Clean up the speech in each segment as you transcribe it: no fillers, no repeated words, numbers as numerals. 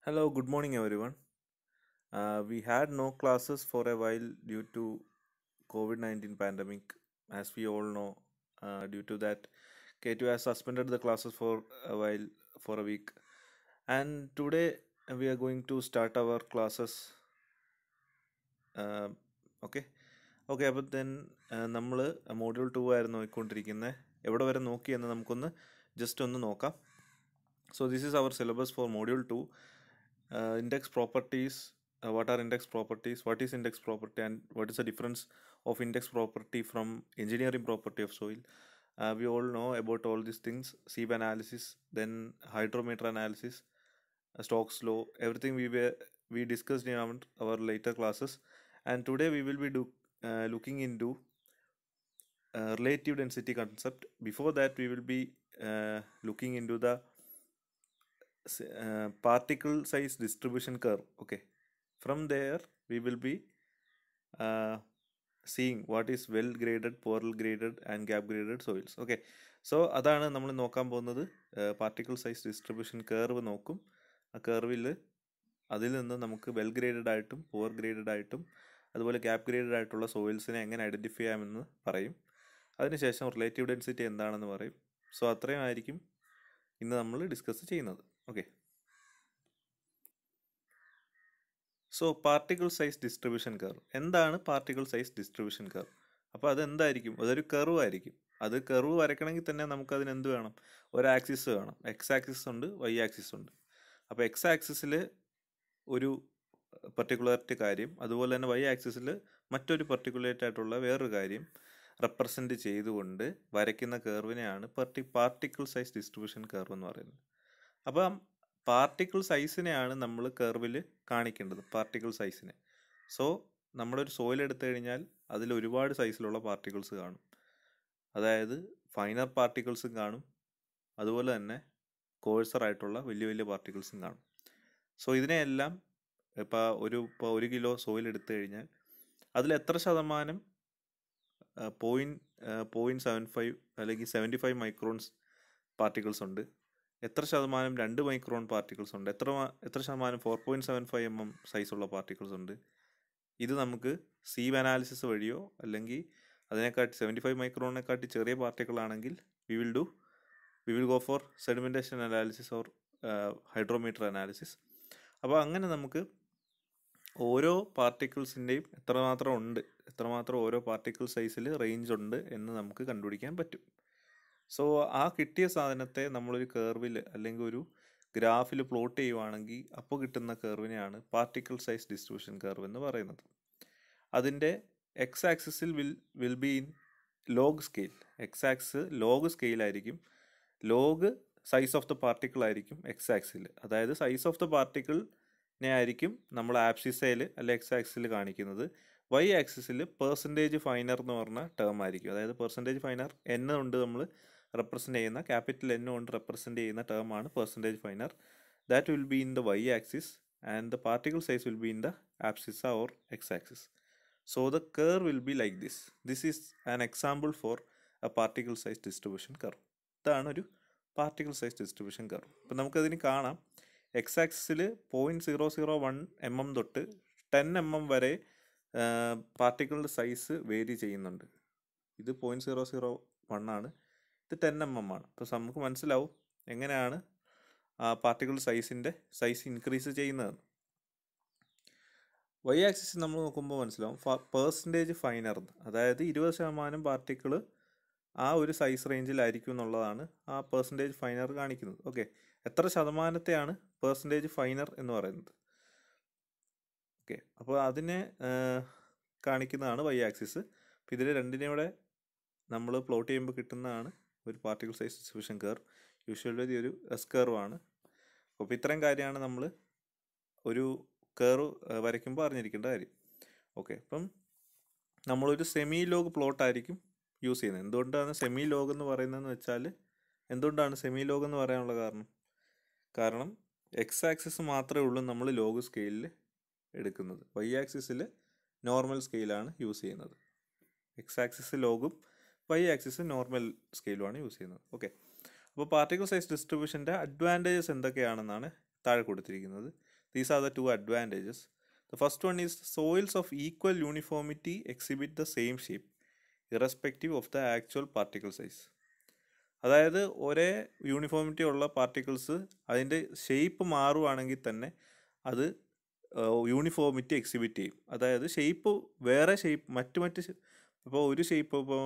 Hello, good morning, everyone. We had no classes for a while due to COVID-19 pandemic. As we all know, due to that, K2 has suspended the classes for a while, for a week. And today we are going to start our classes. Uh, okay. Okay അപ്പോൾ then നമ്മൾ module 2 ആയിരുന്നു നോക്കിക്കൊണ്ടിരിക്കുന്നത്. എവിടെ വരെ നോക്കി എന്ന് നമുക്കൊന്ന് just ഒന്ന് നോക്കാം. So this is our syllabus for module 2. Index properties. What are index properties? What is index property and what is the difference of index property from engineering property of soil? We all know about all these things. Sieve analysis, then hydrometer analysis, Stokes law. Everything we discussed in our later classes. And today we will be looking into relative density concept. Before that we will be looking into the particle size distribution curve. Okay, from there we will be seeing what is well graded, poor graded and gap graded soils. Okay, so അതാണ് നമ്മൾ നോക്കാൻ പോകുന്നത്. Particle size distribution curve നോക്കും. ആ കർവിൽ അതിൽ നിന്ന് നമുക്ക് വെൽ ഗ്രേഡഡ് ആയിട്ടും പുവർ ഗ്രേഡഡ് ആയിട്ടും അതുപോലെ ഗ്യാപ്പ് ഗ്രേഡഡ് ആയിട്ടുള്ള സോയിൽസിനെ എങ്ങനെ ഐഡൻറ്റിഫൈ ചെയ്യാമെന്ന് പറയും. അതിനുശേഷം റിലേറ്റീവ് ഡെൻസിറ്റി എന്താണെന്ന് പറയും. സോ അത്രയും ആയിരിക്കും ഇന്ന് നമ്മൾ ഡിസ്കസ് ചെയ്യുന്നത്. Okay, so particle size distribution curve എന്താണ്? പാർട്ടിക്കിൾ സൈസ് ഡിസ്ട്രിബ്യൂഷൻ കർവ് അപ്പോൾ അതെന്തായിരിക്കും? അതൊരു കർവ് ആയിരിക്കും. അത് കർവ് വരയ്ക്കണമെങ്കിൽ തന്നെ നമുക്കതിന് എന്ത് വേണം? ഒരു ആക്സിസ് വേണം. എക്സ് ആക്സിസ് ഉണ്ട്, വൈ ആക്സിസ് ഉണ്ട്. അപ്പോൾ എക്സ് ആക്സിസിൽ ഒരു പർട്ടിക്കുലാരിറ്റി കാര്യം, അതുപോലെ തന്നെ വൈ ആക്സിസിൽ മറ്റൊരു പർട്ടിക്കുലേറ്റ് ആയിട്ടുള്ള വേറൊരു കാര്യം റെപ്രസെൻറ്റ് ചെയ്തുകൊണ്ട് വരയ്ക്കുന്ന കർവിനെയാണ് പാർട്ടിക്കിൾ സൈസ് ഡിസ്ട്രിബ്യൂഷൻ കർവ് എന്ന് പറയുന്നത്. അപ്പം പാർട്ടിക്കിൾ സൈസിനെയാണ് നമ്മൾ കർവിൽ കാണിക്കേണ്ടത്, പാർട്ടിക്കിൾ സൈസിനെ. സോ നമ്മളൊരു സോയിൽ എടുത്തു കഴിഞ്ഞാൽ അതിൽ ഒരുപാട് സൈസിലുള്ള പാർട്ടിക്കിൾസ് കാണും. അതായത് ഫൈനർ പാർട്ടിക്കിൾസും കാണും, അതുപോലെ തന്നെ കോഴ്സറായിട്ടുള്ള വലിയ വലിയ പാർട്ടിക്കിൾസും കാണും. സോ ഇതിനെയെല്ലാം ഇപ്പോൾ ഒരു കിലോ സോയിൽ എടുത്തു കഴിഞ്ഞാൽ അതിൽ എത്ര ശതമാനം 0.75 അല്ലെങ്കിൽ 75 മൈക്രോൺസ് പാർട്ടിക്കിൾസ് ഉണ്ട്, എത്ര ശതമാനം 2 മൈക്രോൺ പാർട്ടിക്കിൾസ് ഉണ്ട്, എത്ര ശതമാനം 4.75 mm സൈസുള്ള പാർട്ടിക്കിൾസ് ഉണ്ട്. ഇത് നമുക്ക് സീവ് അനാലിസിസ് വഴിയോ അല്ലെങ്കിൽ അതിനെക്കാട്ടി 75 മൈക്രോണിനെക്കാട്ടി ചെറിയ പാർട്ടിക്കിളാണെങ്കിൽ we will go for sedimentation analysis or hydrometer analysis. അപ്പോൾ അങ്ങനെ നമുക്ക് ഓരോ പാർട്ടിക്കിൾസിൻ്റെയും എത്രമാത്രം ഓരോ പാർട്ടിക്കിൾ സൈസിൽ റേഞ്ച് ഉണ്ട് എന്ന് നമുക്ക് കണ്ടുപിടിക്കാൻ പറ്റും. സോ ആ കിട്ടിയ സാധനത്തെ നമ്മളൊരു കർവിൽ അല്ലെങ്കിൽ ഒരു ഗ്രാഫിൽ പ്ലോട്ട് ചെയ്യുവാണെങ്കിൽ അപ്പോൾ കിട്ടുന്ന കർവിനെയാണ് പാർട്ടിക്കിൾ സൈസ് ഡിസ്ട്രിബ്യൂഷൻ കർവ് എന്ന് പറയുന്നത്. അതിൻ്റെ എക്സ് ആക്സിസിൽ will be in log scale. X axis log സ്കെയിലായിരിക്കും. Log size of the particle ആയിരിക്കും എക്സ് ആക്സിൽ. അതായത് സൈസ് ഓഫ് ദ പാർട്ടിക്കിളിനെ ആയിരിക്കും നമ്മൾ ആപ്സിസയിൽ അല്ലെ എക്സ് ആക്സിൽ കാണിക്കുന്നത്. വൈ ആക്സിസിൽ പെർസെൻറ്റേജ് ഫൈനർ എന്ന് പറഞ്ഞ ടേം ആയിരിക്കും. അതായത് പെർസെൻറ്റേജ് ഫൈനർ എൻ കൊണ്ട് നമ്മൾ റെപ്രസെൻ്റ് ചെയ്യുന്ന, ക്യാപിറ്റൽ എൻ കൊണ്ട് റെപ്രസെൻ്റ് ചെയ്യുന്ന ടേമാണ് percentage finer. That will be in the Y axis and the particle size will be in the abscissa or X axis. So the curve will be like this. This is an example for a particle size distribution curve. ഇതാണ് ഒരു particle size distribution curve. അപ്പം നമുക്കതിന് കാണാം, X ആക്സിസിൽ 0.001 mm തൊട്ട് 10 mm വരെ പാർട്ടിക്കിളിൻ്റെ size vary ചെയ്യുന്നുണ്ട്. ഇത് 0.001 ആണ്, ഇത് 10 mm ആണ്. അപ്പോൾ നമുക്ക് മനസ്സിലാവും എങ്ങനെയാണ് പാർട്ടിക്കിൾ സൈസ് ഇൻക്രീസ് ചെയ്യുന്നതെന്ന്. വൈ ആക്സിസ് നമ്മൾ നോക്കുമ്പോൾ മനസ്സിലാവും പെർസെൻറ്റേജ് ഫൈനർ, അതായത് 20% പാർട്ടിക്കിൾ ആ ഒരു സൈസ് റേഞ്ചിലായിരിക്കും എന്നുള്ളതാണ് ആ പെർസെൻറ്റേജ് ഫൈനർ കാണിക്കുന്നത്. ഓക്കെ, എത്ര ശതമാനത്തെയാണ് പെർസെൻറ്റേജ് ഫൈനർ എന്ന് പറയുന്നത്. ഓക്കെ, അപ്പോൾ അതിനെ കാണിക്കുന്നതാണ് വൈ ആക്സിസ്. അപ്പോൾ ഇതിൽ രണ്ടിനെയും നമ്മൾ പ്ലോട്ട് ചെയ്യുമ്പോൾ കിട്ടുന്നതാണ് ഒരു particle size distribution curve. Usually ഒരു എസ് കർവാണ്. അപ്പോൾ ഇത്രയും കാര്യമാണ് നമ്മൾ ഒരു കർവ് വരയ്ക്കുമ്പോൾ അറിഞ്ഞിരിക്കേണ്ട കാര്യം. ഓക്കെ, അപ്പം നമ്മളൊരു സെമി ലോഗ് പ്ലോട്ടായിരിക്കും യൂസ് ചെയ്യുന്നത്. എന്തുകൊണ്ടാണ് സെമി ലോഗ് എന്ന് പറയുന്നതെന്ന് വെച്ചാൽ, എന്തുകൊണ്ടാണ് സെമി ലോഗ് എന്ന് പറയാനുള്ള കാരണം എക്സ് ആക്സിസ് മാത്രമേ ഉള്ളൂ നമ്മൾ ലോഗ് സ്കെയിലിൽ എടുക്കുന്നത്. വൈ ആക്സിസിൽ നോർമൽ സ്കെയിലാണ് യൂസ് ചെയ്യുന്നത്. എക്സ് ആക്സിസ് ലോഗും വൈ ആക്സിസ് നോർമൽ സ്കെയിലുമാണ് യൂസ് ചെയ്യുന്നത്. ഓക്കെ, അപ്പോൾ പാർട്ടിക്കിൾ സൈസ് ഡിസ്ട്രിബ്യൂഷൻ്റെ അഡ്വാൻറ്റേജസ് എന്തൊക്കെയാണെന്നാണ് താഴെ കൊടുത്തിരിക്കുന്നത്. These are the two advantages. The first one is soils of equal uniformity exhibit the same shape irrespective of the actual particle size. അതായത് ഒരേ uniformity ഉള്ള പാർട്ടിക്കിൾസ് അതിൻ്റെ ഷേപ്പ് മാറുവാണെങ്കിൽ തന്നെ അത് യൂണിഫോമിറ്റി എക്സിബിറ്റ് ചെയ്യും. അതായത് ഷേപ്പ് വേറെ ഷേപ്പ് മറ്റ് ഇപ്പോൾ ഒരു ഷേപ്പ് ഇപ്പോൾ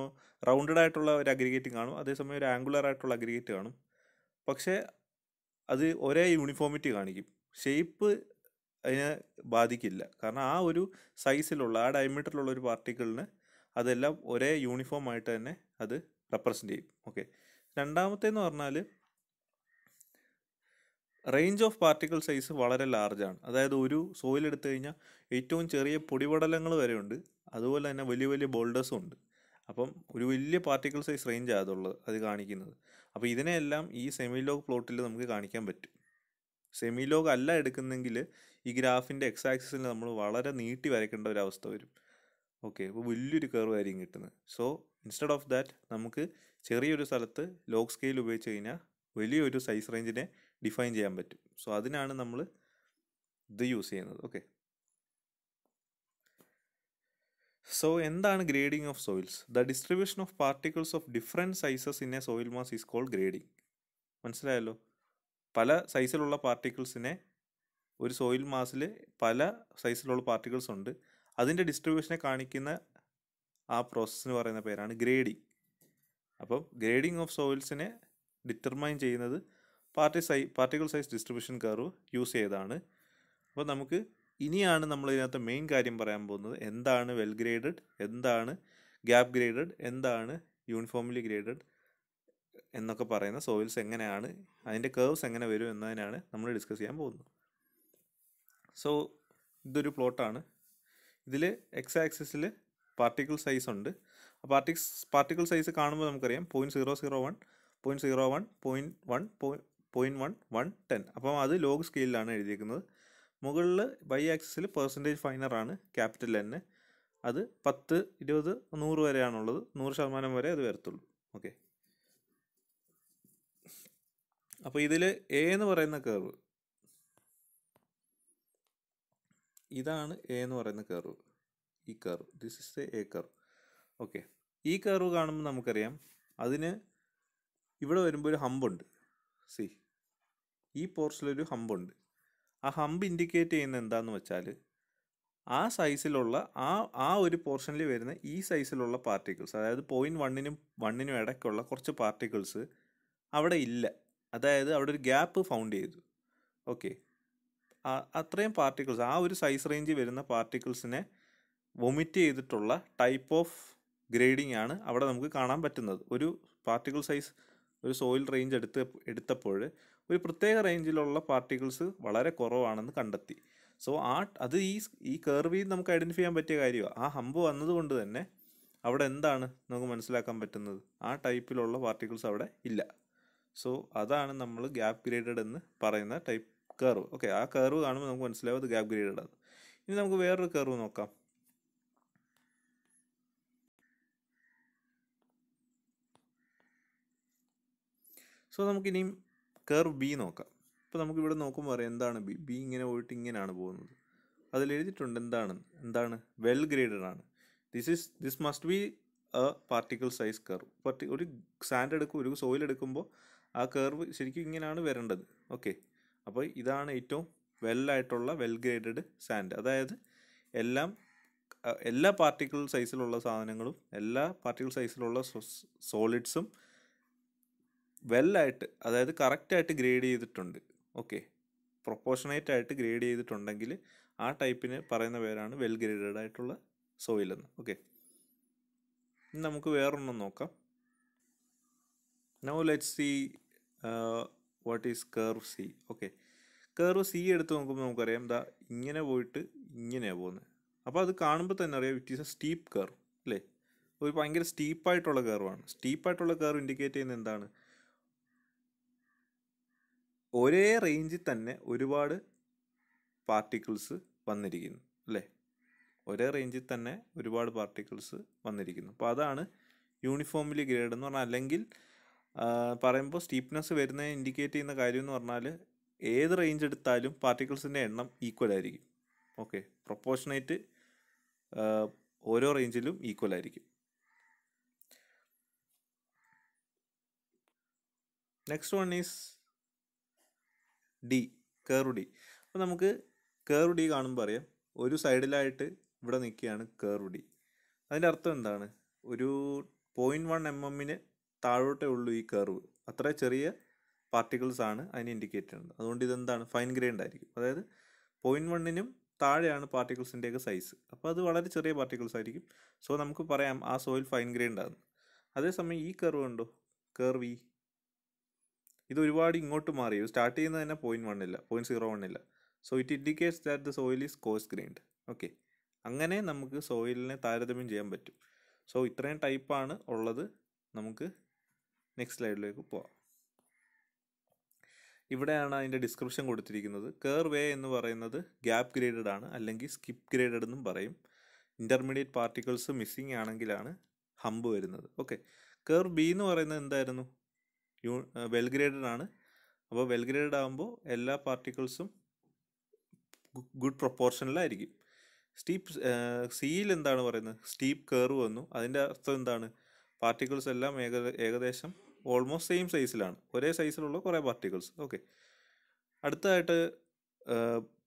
റൗണ്ടഡ് ആയിട്ടുള്ള ഒരു അഗ്രിഗേറ്റ് കാണും, അതേസമയം ഒരു ആംഗുലർ ആയിട്ടുള്ള അഗ്രിഗേറ്റ് കാണും. പക്ഷേ അത് ഒരേ യൂണിഫോമിറ്റി കാണിക്കും. ഷേപ്പ് അതിനെ ബാധിക്കില്ല. കാരണം ആ ഒരു സൈസിലുള്ള ആ ഡയമീറ്ററിലുള്ള ഒരു പാർട്ടിക്കിളിന് അതെല്ലാം ഒരേ യൂണിഫോം ആയിട്ട് തന്നെ അത് റെപ്രസെൻ്റ് ചെയ്യും. ഓക്കെ. രണ്ടാമത്തേന്ന് പറഞ്ഞാൽ റേഞ്ച് ഓഫ് പാർട്ടിക്കിൾ സൈസ് വളരെ ലാർജാണ്. അതായത് ഒരു സോയിൽ എടുത്തു കഴിഞ്ഞാൽ ഏറ്റവും ചെറിയ പൊടിപടലങ്ങൾ വരെ ഉണ്ട്, അതുപോലെ തന്നെ വലിയ വലിയ ബോൾഡേഴ്സും ഉണ്ട്. അപ്പം ഒരു വലിയ പാർട്ടിക്കിൾ സൈസ് റേഞ്ചാണ് അതുള്ളത്, അത് കാണിക്കുന്നത്. അപ്പോൾ ഇതിനെല്ലാം ഈ സെമിലോഗ് പ്ലോട്ടിൽ നമുക്ക് കാണിക്കാൻ പറ്റും. സെമിലോഗ് അല്ല എടുക്കുന്നെങ്കിൽ ഈ ഗ്രാഫിൻ്റെ എക്സ് ആക്സിസിൽ നമ്മൾ വളരെ നീട്ടി വരയ്ക്കേണ്ട ഒരു അവസ്ഥ വരും. ഓക്കെ. അപ്പോൾ വലിയൊരു കർവ് ആയിരിക്കും കിട്ടുന്നത്. സോ ഇൻസ്റ്റെഡ് ഓഫ് ദാറ്റ് നമുക്ക് ചെറിയൊരു സ്ഥലത്ത് ലോഗ് സ്കെയിൽ ഉപയോഗിച്ച് കഴിഞ്ഞാൽ വലിയൊരു സൈസ് റേഞ്ചിനെ ഡിഫൈൻ ചെയ്യാൻ പറ്റും. സോ അതിനാണ് നമ്മൾ ഇത് യൂസ് ചെയ്യുന്നത്. ഓക്കെ. സോ എന്താണ് grading of soils? The distribution of particles of different sizes in a soil mass is called grading. മനസ്സിലായല്ലോ? പല സൈസിലുള്ള പാർട്ടിക്കിൾസിനെ ഒരു സോയിൽ മാസിൽ പല സൈസിലുള്ള പാർട്ടിക്കിൾസ് ഉണ്ട്, അതിൻ്റെ ഡിസ്ട്രിബ്യൂഷനെ കാണിക്കുന്ന ആ പ്രോസസ്സിന് പറയുന്ന പേരാണ് ഗ്രേഡിംഗ്. അപ്പം ഗ്രേഡിംഗ് ഓഫ് സോയിൽസിനെ ഡിറ്റർമൈൻ ചെയ്യുന്നത് particle size distribution curve use ചെയ്താണ്. അപ്പോൾ നമുക്ക് ഇനിയാണ് നമ്മൾ ഇതിനകത്ത് മെയിൻ കാര്യം പറയാൻ പോകുന്നത്. എന്താണ് വെൽ ഗ്രേഡഡ്, എന്താണ് ഗ്യാപ്പ് ഗ്രേഡഡ്, എന്താണ് യൂണിഫോംലി ഗ്രേഡഡ് എന്നൊക്കെ പറയുന്ന സോയിൽസ് എങ്ങനെയാണ്, അതിൻ്റെ കർവ്സ് എങ്ങനെ വരും എന്നതിനാണ് നമ്മൾ ഡിസ്കസ് ചെയ്യാൻ പോകുന്നത്. സോ ഇതൊരു പ്ലോട്ടാണ്. ഇതിൽ എക്സ് ആക്സിസിൽ പാർട്ടിക്കിൾ സൈസ് ഉണ്ട്. പാർട്ടിക്കിൾ സൈസ് കാണുമ്പോൾ നമുക്കറിയാം 0.001, 0.01, 0.1, 0.1, 10. അപ്പം അത് ലോഗ് സ്കെയിലാണ് എഴുതിയിരിക്കുന്നത്. മുകളിൽ ബൈ ആക്സിസിൽ പെർസെൻറ്റേജ് ഫൈനറാണ്, ക്യാപിറ്റൽ N. അത് 10, 20, 100 വരെയാണുള്ളത്. 100% വരെ അത് വരത്തുള്ളൂ. ഓക്കെ. അപ്പോൾ ഇതിൽ എ എന്ന് പറയുന്ന കർവ്, ഇതാണ് എ എന്ന് പറയുന്ന കർവ്. ഈ curve, this is A curve. Okay. ഈ കർവ് കാണുമ്പോൾ നമുക്കറിയാം അതിന് ഇവിടെ വരുമ്പോൾ ഒരു ഹമ്പുണ്ട്. സി, ഈ പോർഷനിലൊരു ഹമ്പുണ്ട്. ആ ഹമ്പ് ഇൻഡിക്കേറ്റ് ചെയ്യുന്നത് എന്താണെന്ന് വെച്ചാൽ ആ സൈസിലുള്ള ആ ഒരു പോർഷനിൽ വരുന്ന ഈ സൈസിലുള്ള പാർട്ടിക്കിൾസ്, അതായത് 0.1നും 1നും ഇടയ്ക്കുള്ള കുറച്ച് പാർട്ടിക്കിൾസ് അവിടെ ഇല്ല. അതായത് അവിടെ ഒരു ഗ്യാപ്പ് ഫൗണ്ട് ചെയ്തു. ഓക്കെ. അത്രയും പാർട്ടിക്കിൾസ്, ആ ഒരു സൈസ് റേഞ്ചിൽ വരുന്ന പാർട്ടിക്കിൾസിനെ വൊമിറ്റ് ചെയ്തിട്ടുള്ള ടൈപ്പ് ഓഫ് ഗ്രേഡിംഗ് ആണ് അവിടെ നമുക്ക് കാണാൻ പറ്റുന്നത്. ഒരു പാർട്ടിക്കിൾ സൈസ് ഒരു സോയിൽ റേഞ്ച് എടുത്തപ്പോൾ ഒരു പ്രത്യേക റേഞ്ചിലുള്ള പാർട്ടിക്കിൾസ് വളരെ കുറവാണെന്ന് കണ്ടെത്തി. സോ അത് ഈ കർവിൽ നമുക്ക് ഐഡൻറ്റിഫൈ ചെയ്യാൻ പറ്റിയ കാര്യമാണ്. ആ ഹമ്പ് വന്നതുകൊണ്ട് തന്നെ അവിടെ എന്താണ് നമുക്ക് മനസ്സിലാക്കാൻ പറ്റുന്നത്, ആ ടൈപ്പിലുള്ള പാർട്ടിക്കിൾസ് അവിടെ ഇല്ല. സോ അതാണ് നമ്മൾ ഗ്യാപ്പ് ഗ്രേഡഡ് എന്ന് പറയുന്ന ടൈപ്പ് കർവ്. ഓക്കെ. ആ കർവ് കാണുമ്പോൾ നമുക്ക് മനസ്സിലാവും അത് ഗ്യാപ്പ് ഗ്രേഡഡ് ആണ്. ഇനി നമുക്ക് വേറൊരു കർവ് നോക്കാം. സോ നമുക്കിനിയും കർവ് ബി നോക്കാം. ഇപ്പോൾ നമുക്കിവിടെ നോക്കുമ്പോൾ അറിയാം എന്താണ് ബി ഇങ്ങനെ പോയിട്ട് ഇങ്ങനെയാണ് പോകുന്നത്. അതിൽ എഴുതിയിട്ടുണ്ട് എന്താണ് വെൽ ഗ്രേഡഡ് ആണ്. This must be A particle size curve. ഒരു ഒരു സോയിൽ എടുക്കുമ്പോൾ ആ കർവ് ശരിക്കും ഇങ്ങനെയാണ് വരേണ്ടത്. ഓക്കെ. അപ്പോൾ ഇതാണ് ഏറ്റവും വെല്ലായിട്ടുള്ള വെൽ ഗ്രേഡഡ് സാൻഡ്. അതായത് എല്ലാ പാർട്ടിക്കിൾ സൈസിലുള്ള സാധനങ്ങളും എല്ലാ പാർട്ടിക്കിൾ സൈസിലുള്ള സോളിഡ്സും വെല്ലായിട്ട്, അതായത് കറക്റ്റായിട്ട് ഗ്രേഡ് ചെയ്തിട്ടുണ്ട്. ഓക്കെ. പ്രൊപ്പോർഷണേറ്റ് ആയിട്ട് ഗ്രേഡ് ചെയ്തിട്ടുണ്ടെങ്കിൽ ആ ടൈപ്പിന് പറയുന്ന പേരാണ് വെൽ ഗ്രേഡഡ് ആയിട്ടുള്ള സോയിൽ എന്ന്. ഓക്കെ. ഇനി നമുക്ക് വേറൊന്നും നോക്കാം. Now let's see what is curve C. Okay. Curve C എടുത്ത് നോക്കുമ്പോൾ നമുക്കറിയാം ഇങ്ങനെ പോയിട്ട് ഇങ്ങനെയാണ് പോകുന്നത്. അപ്പോൾ അത് കാണുമ്പോൾ തന്നെ അറിയാം it is A steep curve അല്ലേ. ഒരു ഭയങ്കര സ്റ്റീപ്പായിട്ടുള്ള കർവാണ്. സ്റ്റീപ്പായിട്ടുള്ള കർവ് ഇൻഡിക്കേറ്റ് ചെയ്യുന്നത് എന്താണ്, ഒരേ റേഞ്ചിൽ തന്നെ ഒരുപാട് പാർട്ടിക്കിൾസ് വന്നിരിക്കുന്നു അല്ലേ. ഒരേ റേഞ്ചിൽ തന്നെ ഒരുപാട് പാർട്ടിക്കിൾസ് വന്നിരിക്കുന്നു. അപ്പോൾ അതാണ് യൂണിഫോംലി ഗ്രേഡ് എന്ന് പറഞ്ഞാൽ. അല്ലെങ്കിൽ പറയുമ്പോൾ സ്റ്റീപ്നെസ് വരുന്നത് ഇൻഡിക്കേറ്റ് ചെയ്യുന്ന കാര്യം എന്ന് പറഞ്ഞാൽ ഏത് റേഞ്ച് എടുത്താലും പാർട്ടിക്കിൾസിൻ്റെ എണ്ണം ഈക്വൽ ആയിരിക്കും. ഓക്കെ, പ്രൊപ്പോർഷനേറ്റ് ഓരോ റേഞ്ചിലും ഈക്വൽ ആയിരിക്കും. Next one is D, curve D. അപ്പോൾ നമുക്ക് കേർവ് ഡി കാണുമ്പോൾ അറിയാം, ഒരു സൈഡിലായിട്ട് ഇവിടെ നിൽക്കുകയാണ് കേർവ് ഡി. അതിൻ്റെ അർത്ഥം എന്താണ്? ഒരു 0.1 mm താഴോട്ടേ ഉള്ളൂ ഈ കർവ്. അത്ര ചെറിയ പാർട്ടിക്കിൾസ് ആണ് അതിന് ഇൻഡിക്കേറ്റ് ചെയ്യുന്നത്. അതുകൊണ്ട് ഇതെന്താണ്? ഫൈൻ ഗ്രൈൻഡ് ആയിരിക്കും. അതായത് 0.1നും താഴെയാണ് പാർട്ടിക്കിൾസിൻ്റെയൊക്കെ സൈസ്. അപ്പോൾ അത് വളരെ ചെറിയ പാർട്ടിക്കിൾസ് ആയിരിക്കും. സോ നമുക്ക് പറയാം ആ സോയിൽ ഫൈൻ ഗ്രൈൻഡ് ആണ്. അതേസമയം ഈ കർവ് ഉണ്ടോ, കർവ് ഈ, ഇത് ഒരുപാട് ഇങ്ങോട്ട് മാറി. സ്റ്റാർട്ട് ചെയ്യുന്നത് തന്നെ 0.1 ഇല്ല, 0.01 ഇല്ല. So it indicates that the soil is course grind. Okay, അങ്ങനെ നമുക്ക് സോയിലിനെ താരതമ്യം ചെയ്യാൻ പറ്റും. സോ ഇത്രയും ടൈപ്പാണ് ഉള്ളത്. നമുക്ക് നെക്സ്റ്റ് സ്ലൈഡിലേക്ക് പോവാം. ഇവിടെയാണ് അതിൻ്റെ ഡിസ്ക്രിപ്ഷൻ കൊടുത്തിരിക്കുന്നത്. കർവ് എ എന്ന് പറയുന്നത് ഗ്യാപ്പ് ഗ്രേഡഡ് ആണ്, അല്ലെങ്കിൽ സ്കിപ്പ് ഗ്രേഡഡ് എന്നും പറയും. ഇൻ്റർമീഡിയറ്റ് പാർട്ടിക്കിൾസ് മിസ്സിങ് ആണെങ്കിലാണ് ഹമ്പ് വരുന്നത്. ഓക്കെ, കർവ് ബി എന്ന് പറയുന്നത് എന്തായിരുന്നു? വെൽ ഗ്രേഡഡ് ആണ്. അപ്പോൾ വെൽ ഗ്രേഡഡ് ആകുമ്പോൾ എല്ലാ പാർട്ടിക്കിൾസും ഗുഡ് പ്രൊപ്പോർഷനിലായിരിക്കും. സിയിൽ എന്താണ് പറയുന്നത്? സ്റ്റീപ്പ് കർവ് വന്നു. അതിൻ്റെ അർത്ഥം എന്താണ്? പാർട്ടിക്കിൾസ് എല്ലാം ഏകദേശം ഓൾമോസ്റ്റ് സെയിം സൈസിലാണ്, ഒരേ സൈസിലുള്ള കുറേ പാർട്ടിക്കിൾസ്. ഓക്കെ, അടുത്തതായിട്ട്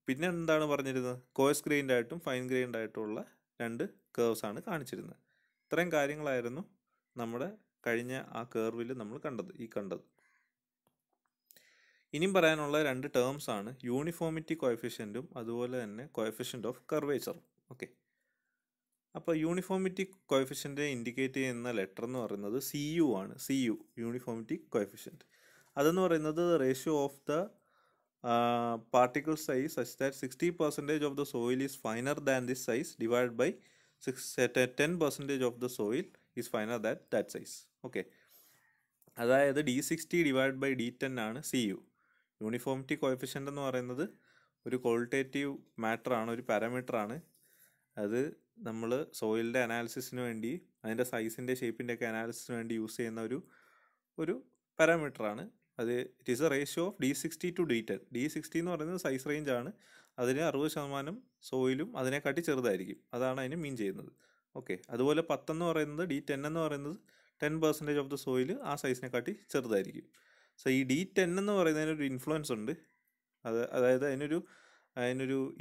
പിന്നെ എന്താണ് പറഞ്ഞിരുന്നത്? കോഴ്സ് ഗ്രൈൻഡ് ആയിട്ടും ഫൈൻ ഗ്രൈൻഡ് ആയിട്ടുള്ള രണ്ട് കേർവ്സ് ആണ് കാണിച്ചിരുന്നത്. ഇത്രയും കാര്യങ്ങളായിരുന്നു നമ്മുടെ കഴിഞ്ഞ ആ കേർവിൽ നമ്മൾ കണ്ടത്. ഇനിയും പറയാനുള്ള രണ്ട് ടേംസ് ആണ് യൂണിഫോമിറ്റി കോഎഫിഷ്യൻറ്റും അതുപോലെ തന്നെ കോഎഫിഷ്യൻ്റ് ഓഫ് കർവേച്ചറും. ഓക്കെ, അപ്പോൾ യൂണിഫോമിറ്റി കോഎഫിഷ്യൻ്റ് ഇൻഡിക്കേറ്റ് ചെയ്യുന്ന ലെറ്റർ എന്ന് പറയുന്നത് CU ആണ്. CU, uniformity coefficient. അതെന്ന് പറയുന്നത് ratio of the particle size such that 60% of the soil is finer than this size divide by 10% of the soil is finer that size. Okay, അതായത് D60 divide by D10 ആണ് CU. Uniformity coefficient എന്ന് പറയുന്നത് ഒരു qualitative matter ആണ്, ഒരു parameter ആണ്. അത് നമ്മൾ സോയിലിൻ്റെ അനാലിസിസിന് വേണ്ടി, അതിൻ്റെ സൈസിൻ്റെ ഷേപ്പിൻ്റെ ഒക്കെ അനാലിസിസിന് വേണ്ടി യൂസ് ചെയ്യുന്ന ഒരു പാരാമീറ്ററാണ്. അത് it is A ratio of D60 to D10. D60 എന്ന് പറയുന്നത് സൈസ് റേഞ്ച് ആണ്. അതിന് 60% സോയിലും അതിനെക്കാട്ടി ചെറുതായിരിക്കും. അതാണ് അതിന് മീൻ ചെയ്യുന്നത്. ഓക്കെ, അതുപോലെ 10 എന്ന് പറയുന്നത്, D10 എന്ന് പറയുന്നത് 10% ഓഫ് ദ സോയിൽ ആ സൈസിനെക്കാട്ടി ചെറുതായിരിക്കും. സോ ഈ D10 എന്ന് പറയുന്നതിനൊരു ഇൻഫ്ലുവൻസ് ഉണ്ട്. അതായത് അതിനൊരു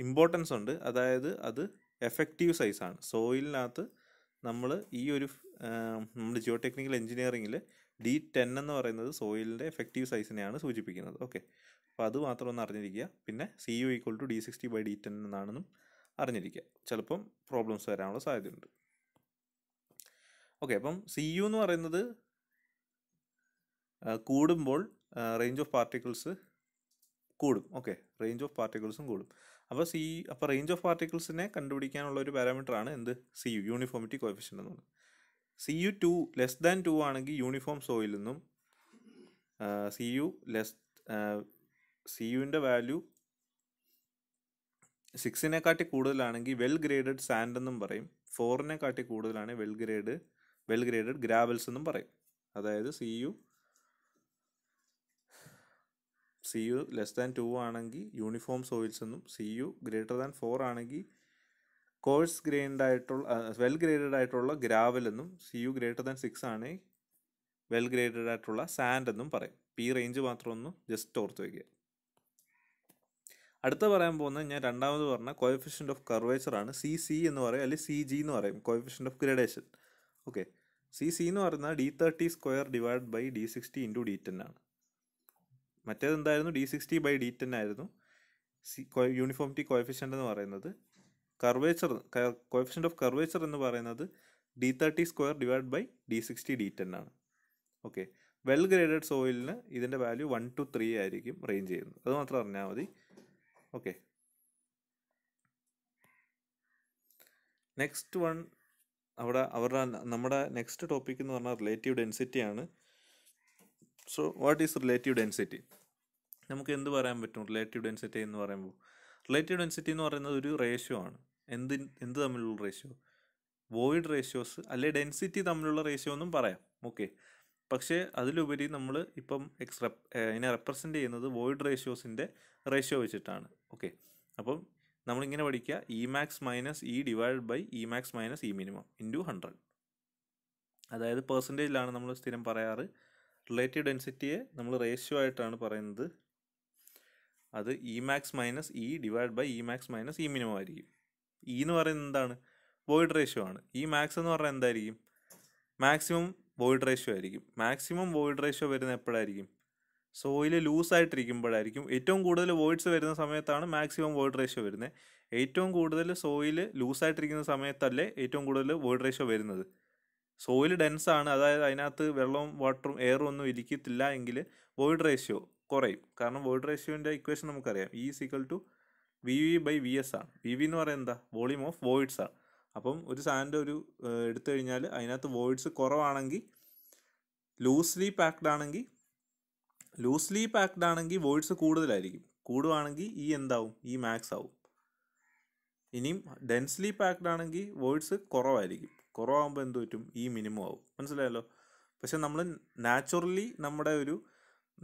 ഇമ്പോർട്ടൻസ് ഉണ്ട്. അതായത് അത് എഫക്റ്റീവ് സൈസാണ്. സോയിലിനകത്ത് നമ്മൾ നമ്മുടെ ജിയോ ടെക്നിക്കൽ എഞ്ചിനീയറിങ്ങിൽ D10 എന്ന് പറയുന്നത് സോയിലിൻ്റെ എഫക്റ്റീവ് സൈസിനെയാണ് സൂചിപ്പിക്കുന്നത്. ഓക്കെ, അപ്പോൾ അത് മാത്രം ഒന്ന് അറിഞ്ഞിരിക്കുക. പിന്നെ CU = D60 by D10 എന്നാണെന്നും അറിഞ്ഞിരിക്കുക. ചിലപ്പം പ്രോബ്ലംസ് വരാനുള്ള സാധ്യതയുണ്ട്. ഓക്കെ, അപ്പം CU എന്ന് പറയുന്നത് കൂടുമ്പോൾ റേഞ്ച് ഓഫ് പാർട്ടിക്കിൾസ് കൂടും. ഓക്കെ, റേഞ്ച് ഓഫ് പാർട്ടിക്കിൾസും കൂടും. അപ്പോൾ റേഞ്ച് ഓഫ് പാർട്ടിക്കിൾസിനെ കണ്ടുപിടിക്കാനുള്ള ഒരു പാരാമീറ്റർ ആണ് എന്ത്? CU, യൂണിഫോമിറ്റി കോഎഫിഷ്യൻ്റ് എന്ന് പറയുന്നത്. CU 2 ആണെങ്കിൽ യൂണിഫോം സോയിൽ എന്നും, CUവിൻ്റെ വാല്യൂ 6-നെക്കാട്ടി കൂടുതലാണെങ്കിൽ വെൽ ഗ്രേഡഡ് സാൻഡ് എന്നും പറയും. 4-നെക്കാട്ടി കൂടുതലാണ് വെൽ ഗ്രേഡഡ് ഗ്രാവൽസ് എന്നും പറയും. അതായത് CU 2 ആണെങ്കിൽ യൂണിഫോം സോയിൽസ് എന്നും, CU 4 ആണെങ്കിൽ കോഴ്സ് ഗ്രൈൻഡ് ആയിട്ടുള്ള വെൽ ഗ്രേഡഡ് ആയിട്ടുള്ള ഗ്രാവൽ എന്നും, CU 6 ആണെങ്കിൽ വെൽ ഗ്രേഡഡ് ആയിട്ടുള്ള സാൻഡ് എന്നും പറയും. ഈ റേഞ്ച് മാത്രം ഒന്ന് ജസ്റ്റ് ഓർത്ത് വയ്ക്കുക. അടുത്ത പറയാൻ പോകുന്നത് ഞാൻ രണ്ടാമത് പറഞ്ഞ കോഎഫിഷ്യൻ്റ് ഓഫ് കർവേച്ചർ ആണ്. CC എന്ന് പറയും, അല്ലെങ്കിൽ CG എന്ന് പറയും, coefficient of gradation. Okay, CC എന്ന് പറയുന്നത് D30² divide by D60 × D10 ആണ്. മറ്റേതെന്തായിരുന്നു? D60 by D10 ആയിരുന്നു. യൂണിഫോമിറ്റി കോഎഫിഷ്യൻ്റ് എന്ന് പറയുന്നത് കോഎഫിഷ്യൻ്റ് ഓഫ് കർവേച്ചർ എന്ന് പറയുന്നത് D30² divide by D60 D10 ആണ്. ഓക്കെ, വെൽ ഗ്രേഡഡ് സോയിലിന് ഇതിൻ്റെ വാല്യൂ 1 to 3 ആയിരിക്കും റേഞ്ച് ചെയ്യുന്നത്. അത് മാത്രം അറിഞ്ഞാൽ മതി. ഓക്കെ, നെക്സ്റ്റ് വൺ നമ്മുടെ നെക്സ്റ്റ് ടോപ്പിക് എന്ന് പറഞ്ഞാൽ റിലേറ്റീവ് ഡെൻസിറ്റി ആണ്. So what is relative density? നമുക്ക് എന്ത് പറയാൻ പറ്റും റിലേറ്റീവ് ഡെൻസിറ്റി എന്ന് പറയുമ്പോൾ? റിലേറ്റീവ് ഡെൻസിറ്റി എന്ന് പറയുന്നത് ഒരു റേഷ്യോ ആണ്. എന്ത് തമ്മിലുള്ള റേഷ്യോ? വോയിഡ് റേഷ്യോസ് അല്ലെ ഡെൻസിറ്റി തമ്മിലുള്ള റേഷ്യോ എന്നും പറയാം. ഓക്കെ, പക്ഷേ അതിലുപരി നമ്മൾ ഇപ്പം ഇതിനെ റെപ്രസെൻ്റ് ചെയ്യുന്നത് വോയിഡ് റേഷ്യോസിൻ്റെ റേഷ്യോ വെച്ചിട്ടാണ്. ഓക്കെ, അപ്പം നമ്മളിങ്ങനെ പഠിക്കുക, E max minus E divide by E max minus E minimum into 100. അതായത് പെർസെൻറ്റേജിലാണ് നമ്മൾ സ്ഥിരം പറയാറ്. റിലേറ്റീവ് ഡെൻസിറ്റിയെ നമ്മൾ റേഷ്യോ ആയിട്ടാണ് പറയുന്നത്. അത് E max minus E divide by E max minus E minimum ആയിരിക്കും. ഇ എന്ന് പറയുന്നത് എന്താണ്? വോയിഡ് റേഷ്യോ ആണ്. ഈ മാക്സ് എന്ന് പറഞ്ഞാൽ എന്തായിരിക്കും? മാക്സിമം വോയിഡ് റേഷ്യോ ആയിരിക്കും. മാക്സിമം വോയിഡ് റേഷ്യോ വരുന്നത് എപ്പോഴായിരിക്കും? സോയിൽ ലൂസായിട്ടിരിക്കുമ്പോഴായിരിക്കും. ഏറ്റവും കൂടുതൽ വോയിഡ്സ് വരുന്ന സമയത്താണ് മാക്സിമം വോയിഡ് റേഷ്യോ വരുന്നത്. ഏറ്റവും കൂടുതൽ സോയിൽ ലൂസായിട്ടിരിക്കുന്ന സമയത്തല്ലേ ഏറ്റവും കൂടുതൽ വോയിഡ് റേഷ്യോ വരുന്നത്. സോയിൽ ഡെൻസ് ആണ്, അതായത് അതിനകത്ത് വെള്ളവും വാട്ടറും എയറും ഒന്നും ഇരിക്കത്തില്ല എങ്കിൽ വോയിഡ് റേഷ്യോ കുറയും. കാരണം വോയിഡ് റേഷ്യോൻ്റെ ഇക്വേഷൻ നമുക്കറിയാം, E is equal to V V by V S ആണ്. വി വി എന്ന് പറയുന്നത് എന്താ? വോളിയം ഓഫ് വോയിഡ്സ് ആണ്. അപ്പം ഒരു സാൻഡ് എടുത്തു കഴിഞ്ഞാൽ അതിനകത്ത് വോയിഡ്സ് കുറവാണെങ്കിൽ, ലൂസ്ലി പാക്ഡ് ആണെങ്കിൽ വോയിഡ്സ് കൂടുതലായിരിക്കും. കൂടുവാണെങ്കിൽ ഈ എന്താവും? ഈ മാക്സ് ആവും. ഇനിയും ഡെൻസ്ലി പാക്ഡ് ആണെങ്കിൽ വോയിഡ്സ് കുറവായിരിക്കും. കുറവാകുമ്പോൾ എന്ത് പറ്റും? ഈ മിനിമം ആവും. മനസ്സിലായല്ലോ? പക്ഷെ നമ്മൾ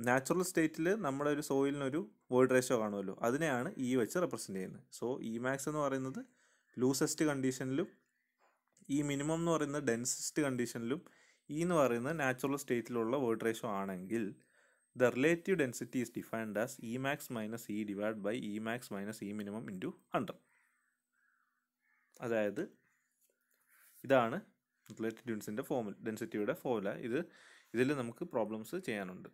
നാച്ചുറൽ സ്റ്റേറ്റിൽ നമ്മുടെ ഒരു സോയിലിനൊരു വോയിഡ് റേഷ്യോ കാണുമല്ലോ, അതിനെയാണ് ഈ വെച്ച് റെപ്രസെൻ്റ് ചെയ്യുന്നത്. സോ ഇ മാക്സ് എന്ന് പറയുന്നത് ലൂസസ്റ്റ് കണ്ടീഷനിലും ഈ മിനിമം എന്ന് പറയുന്നത് ഡെൻസസ്റ്റ് കണ്ടീഷനിലും ഈ എന്ന് പറയുന്നത് നാച്ചുറൽ സ്റ്റേറ്റിലുള്ള വോയിഡ് റേഷ്യോ ആണെങ്കിൽ the relative density is defined as E max minus E divided by E max minus E minimum into 100. അതായത് ഇതാണ് റിലേറ്റീവ് ഡെൻസിറ്റിയുടെ ഫോർമുല. ഇതിൽ നമുക്ക് പ്രോബ്ലംസ് ചെയ്യാനുണ്ട്.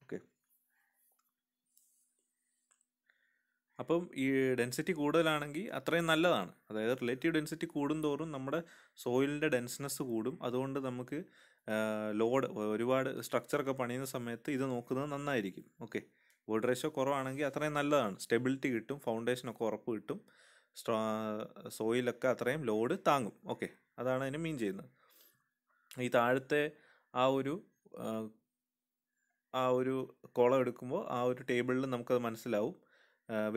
ഓക്കെ, അപ്പം ഈ ഡെൻസിറ്റി കൂടുതലാണെങ്കിൽ അത്രയും നല്ലതാണ്. അതായത് റിലേറ്റീവ് ഡെൻസിറ്റി കൂടുന്തോറും നമ്മുടെ സോയിലിൻ്റെ ഡെൻസ്നെസ് കൂടും. അതുകൊണ്ട് നമുക്ക് ലോഡ് ഒരുപാട് സ്ട്രക്ചറൊക്കെ പണിയുന്ന സമയത്ത് ഇത് നോക്കുന്നത് നന്നായിരിക്കും. ഓക്കെ, വോയിഡ് റേഷ്യോ കുറവാണെങ്കിൽ അത്രയും നല്ലതാണ്. സ്റ്റെബിലിറ്റി കിട്ടും, ഫൗണ്ടേഷനൊക്കെ ഉറപ്പ് കിട്ടും, സോയിലൊക്കെ അത്രയും ലോഡ് താങ്ങും. ഓക്കെ, അതാണ് അതിന് മീൻ ചെയ്യുന്നത്. ഈ താഴത്തെ ആ ഒരു കോളം എടുക്കുമ്പോൾ ആ ഒരു ടേബിളിൽ നമുക്കത് മനസ്സിലാവും.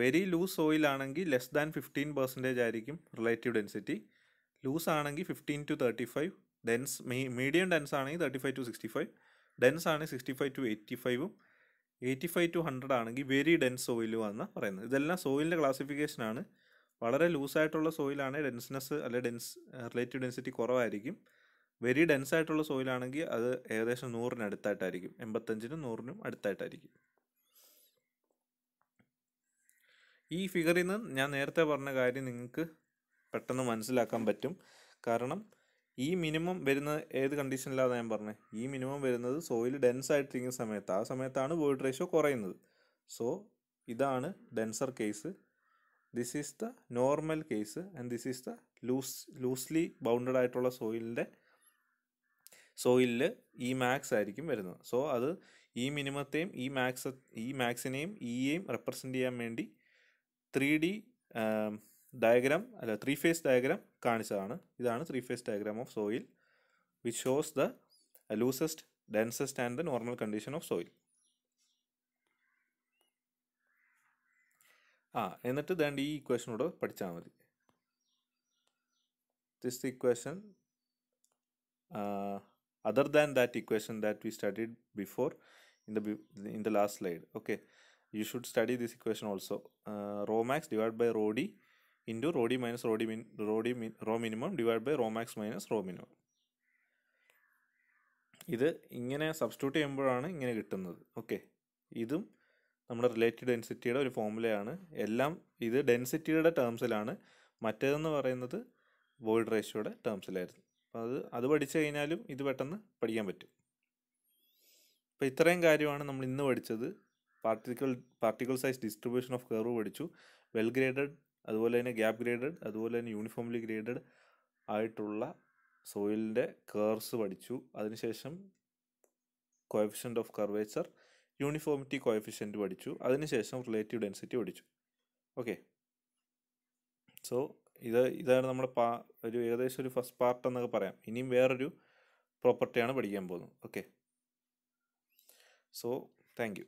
വെരി ലൂസ് സോയിലാണെങ്കിൽ ലെസ് ദാൻ 15% ആയിരിക്കും റിലേറ്റീവ് ഡെൻസിറ്റി. ലൂസ് ആണെങ്കിൽ 15 to 35, മീഡിയം ഡെൻസ് ആണെങ്കിൽ 35 to 65, ഡെൻസ് ആണെങ്കിൽ 65 to 85, 85 to 100 ആണെങ്കിൽ വെരി ഡെൻസ് സോയിലുമാണ് പറയുന്നത്. ഇതെല്ലാം സോയിലിൻ്റെ ക്ലാസിഫിക്കേഷനാണ്. വളരെ ലൂസായിട്ടുള്ള സോയിലാണെങ്കിൽ ഡെൻസ്നെസ് റിലേറ്റീവ് ഡെൻസിറ്റി കുറവായിരിക്കും. വെരി ഡെൻസ് ആയിട്ടുള്ള സോയിലാണെങ്കിൽ അത് ഏകദേശം 100-ന് അടുത്തായിട്ടായിരിക്കും, 85-നും 100-നും അടുത്തായിട്ടായിരിക്കും. ഈ ഫിഗറിൽ നിന്ന് ഞാൻ നേരത്തെ പറഞ്ഞ കാര്യം നിങ്ങൾക്ക് പെട്ടെന്ന് മനസ്സിലാക്കാൻ പറ്റും. കാരണം ഈ മിനിമം വരുന്നത് ഏത് കണ്ടീഷനിലാണ് ഞാൻ പറഞ്ഞത്? ഈ മിനിമം വരുന്നത് സോയിൽ ഡെൻസ് ആയിട്ടിരിക്കുന്ന സമയത്ത്. ആ സമയത്താണ് വോയിഡ് റേഷ്യോ കുറയുന്നത്. സോ ഇതാണ് denser case, this is the normal case, and this is the loosely bounded ആയിട്ടുള്ള സോയിലിൽ ഈ മാക്സ് ആയിരിക്കും വരുന്നത്. സോ അത് ഈ മിനിമത്തെയും ഈ മാക്സിനെയും ഇയെയും റെപ്രസെൻ്റ് ചെയ്യാൻ വേണ്ടി 3D ഡയഗ്രാം അല്ല 3-phase ഡയഗ്രാം കാണിച്ചതാണ്. ഇതാണ് 3-phase diagram of soil which shows the loosest, densest and the normal condition of soil. എന്നിട്ട് ദാണ്ട് ഈ ഇക്വേഷനോട് പഠിച്ചാൽ മതി. This equation other than that equation that we studied before in the last slide. Okay, you should study this equation also. Rho max divided by rho d into rho d minus rho minimum divided by rho max minus rho minimum. ഇത് ഇങ്ങനെ substitute ചെയ്യുമ്പോഴാണ് ഇങ്ങനെ കിട്ടുന്നത്. Okay, ഇതും നമ്മുടെ relative ഡെൻസിറ്റിയുടെ ഒരു ഫോർമുലയാണ്. എല്ലാം ഇത് ഡെൻസിറ്റിയുടെ ടേംസിലാണ്, മറ്റേതെന്ന് പറയുന്നത് വോയിഡ് റേഷ്യോയുടെ ടേംസിലായിരുന്നു. അപ്പോൾ അത് പഠിച്ചു കഴിഞ്ഞാലും ഇത് പെട്ടെന്ന് പഠിക്കാൻ പറ്റും. അപ്പോൾ ഇത്രയും കാര്യമാണ് നമ്മൾ ഇന്ന് പഠിച്ചത്. Particle size distribution of curve പഠിച്ചു, വെൽ ഗ്രേഡഡ്, അതുപോലെ തന്നെ ഗ്യാപ്പ് ഗ്രേഡഡ്, അതുപോലെ തന്നെ യൂണിഫോംലി ഗ്രേഡഡ് ആയിട്ടുള്ള സോയിലിൻ്റെ കർവ്സ് പഠിച്ചു. അതിനുശേഷം coefficient of curvature, uniformity coefficient പഠിച്ചു. അതിനുശേഷം റിലേറ്റീവ് ഡെൻസിറ്റി പഠിച്ചു. ഓക്കെ, സോ ഇതാണ് നമ്മുടെ ഏകദേശം ഒരു ഫസ്റ്റ് പാർട്ട് എന്നൊക്കെ പറയാം. ഇനിയും വേറൊരു പ്രോപ്പർട്ടിയാണ് പഠിക്കാൻ പോകുന്നത്. Okay, so thank you.